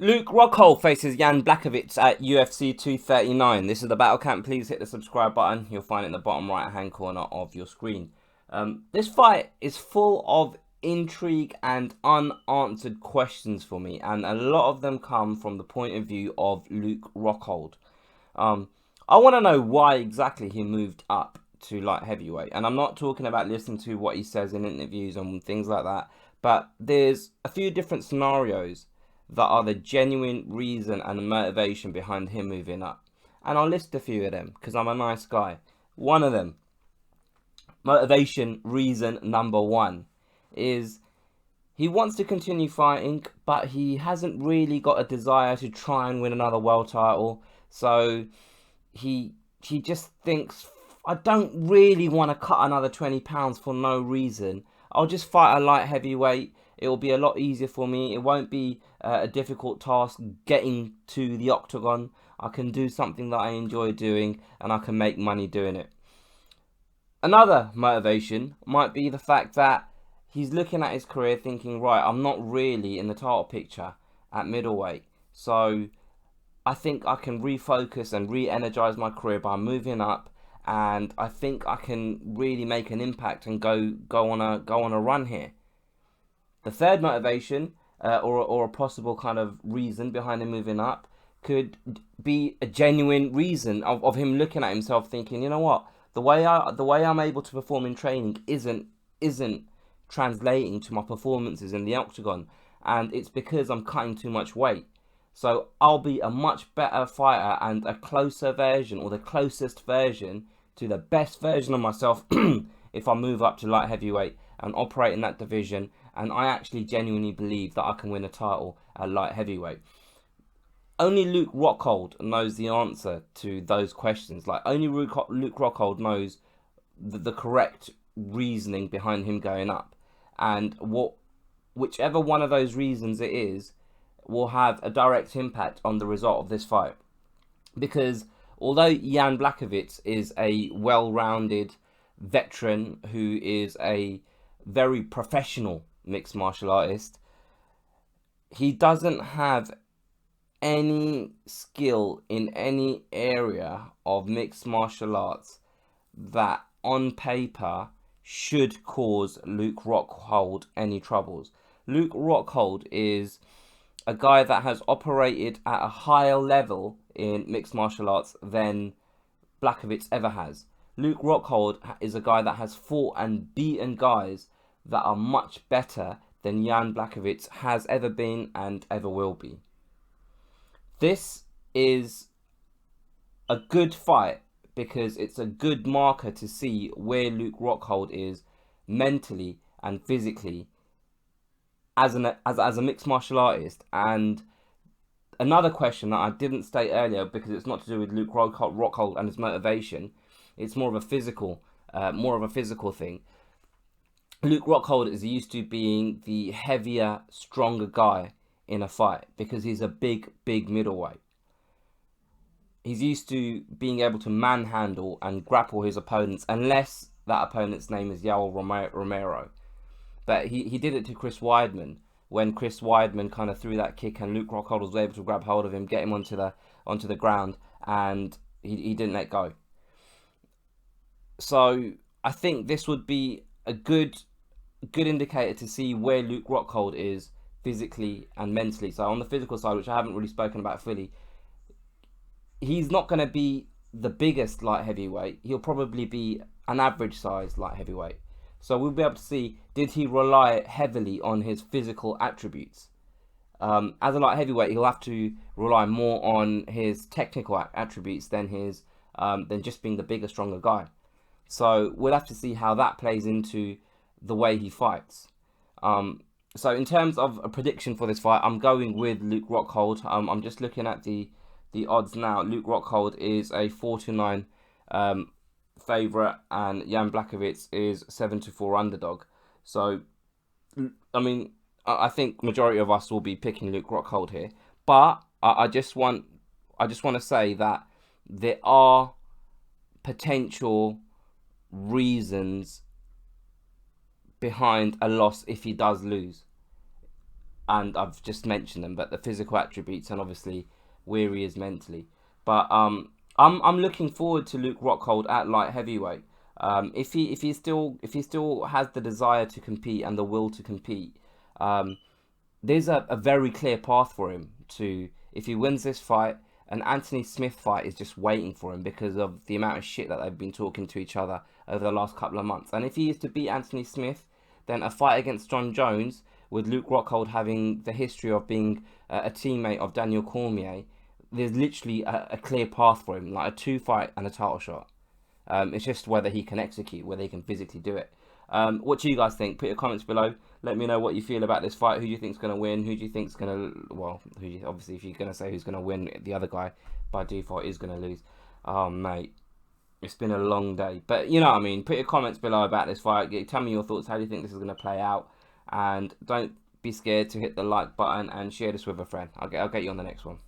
Luke Rockhold faces Jan Blachowicz at UFC 239. This is the battle camp. Please hit the subscribe button. You'll find it in the bottom right hand corner of your screen. This fight is full of intrigue and unanswered questions for me, and a lot of them come from the point of view of Luke Rockhold. I want to know why exactly he moved up to light heavyweight, and I'm not talking about listening to what he says in interviews and things like that, but there's a few different scenarios that are the genuine reason and motivation behind him moving up. And I'll list a few of them because I'm a nice guy. One of them, motivation reason number one, is he wants to continue fighting, but he hasn't really got a desire to try and win another world title. So he just thinks, I don't really want to cut another 20 pounds for no reason. I'll just fight a light heavyweight. It will be a lot easier for me. It won't be a difficult task getting to the octagon. I can do something that I enjoy doing, and I can make money doing it. Another motivation might be the fact that he's looking at his career thinking, right, I'm not really in the title picture at middleweight. So I think I can refocus and re-energize my career by moving up, and I think I can really make an impact and go on a run here. The third motivation, or a possible kind of reason behind him moving up, could be a genuine reason of him looking at himself thinking, you know what, the way I'm able to perform in training isn't translating to my performances in the octagon, and it's because I'm cutting too much weight. So I'll be a much better fighter and a closer version, or the closest version to the best version of myself if I move up to light heavyweight and operate in that division, and I actually genuinely believe that I can win a title at light heavyweight. Only Luke Rockhold knows the answer to those questions. Like, only Luke Rockhold knows the correct reasoning behind him going up, and whichever one of those reasons it is will have a direct impact on the result of this fight. Because although Jan Blachowicz is a well-rounded veteran who is a very professional mixed martial artist, he doesn't have any skill in any area of mixed martial arts that on paper should cause Luke Rockhold any troubles. Luke Rockhold is a guy that has operated at a higher level in mixed martial arts than Blachowicz ever has. Luke Rockhold is a guy that has fought and beaten guys that are much better than Jan Blachowicz has ever been and ever will be. This is a good fight because it's a good marker to see where Luke Rockhold is mentally and physically as a mixed martial artist. And another question that I didn't state earlier, because it's not to do with Luke Rockhold and his motivation, it's more of a physical thing. Luke Rockhold is used to being the heavier, stronger guy in a fight because he's a big middleweight. He's used to being able to manhandle and grapple his opponents, unless that opponent's name is Yoel Romero. But he did it to Chris Weidman when Chris Weidman kind of threw that kick, and Luke Rockhold was able to grab hold of him, get him onto the ground, and he didn't let go. So I think this would be a good indicator to see where Luke Rockhold is physically and mentally. So on the physical side, which I haven't really spoken about fully, he's not going to be the biggest light heavyweight. He'll probably be an average size light heavyweight. So we'll be able to see, did he rely heavily on his physical attributes? As a light heavyweight, he'll have to rely more on his technical attributes than just being the bigger, stronger guy. So we'll have to see how that plays into the way he fights. So in terms of a prediction for this fight, I'm going with Luke Rockhold. I'm just looking at the odds now. Luke Rockhold is a 4-9 favourite, and Jan Blachowicz is 7-4 underdog. So, I mean, I think majority of us will be picking Luke Rockhold here, but I just want to say that there are potential reasons behind a loss if he does lose. and I've just mentioned them, but the physical attributes, and obviously where he is mentally. But I'm looking forward to Luke Rockhold at light heavyweight. If he still has the desire to compete and the will to compete, there's a very clear path for him to, if he wins this fight. An Anthony Smith fight is just waiting for him because of the amount of shit that they've been talking to each other over the last couple of months. And if he is to beat Anthony Smith, then a fight against John Jones, with Luke Rockhold having the history of being a teammate of Daniel Cormier, there's literally a clear path for him, like a 2-fight and a title shot. It's just whether he can execute, whether he can physically do it. What do you guys think? Put your comments below. Let me know what you feel about this fight. Who do you think's going to win? Who do you think's going to... Well, obviously, if you're going to say who's going to win, the other guy, by default, is going to lose. Oh, mate. It's been a long day. But, you know what I mean. Put your comments below about this fight. Tell me your thoughts. How do you think this is going to play out? And don't be scared to hit the like button and share this with a friend. I'll get you on the next one.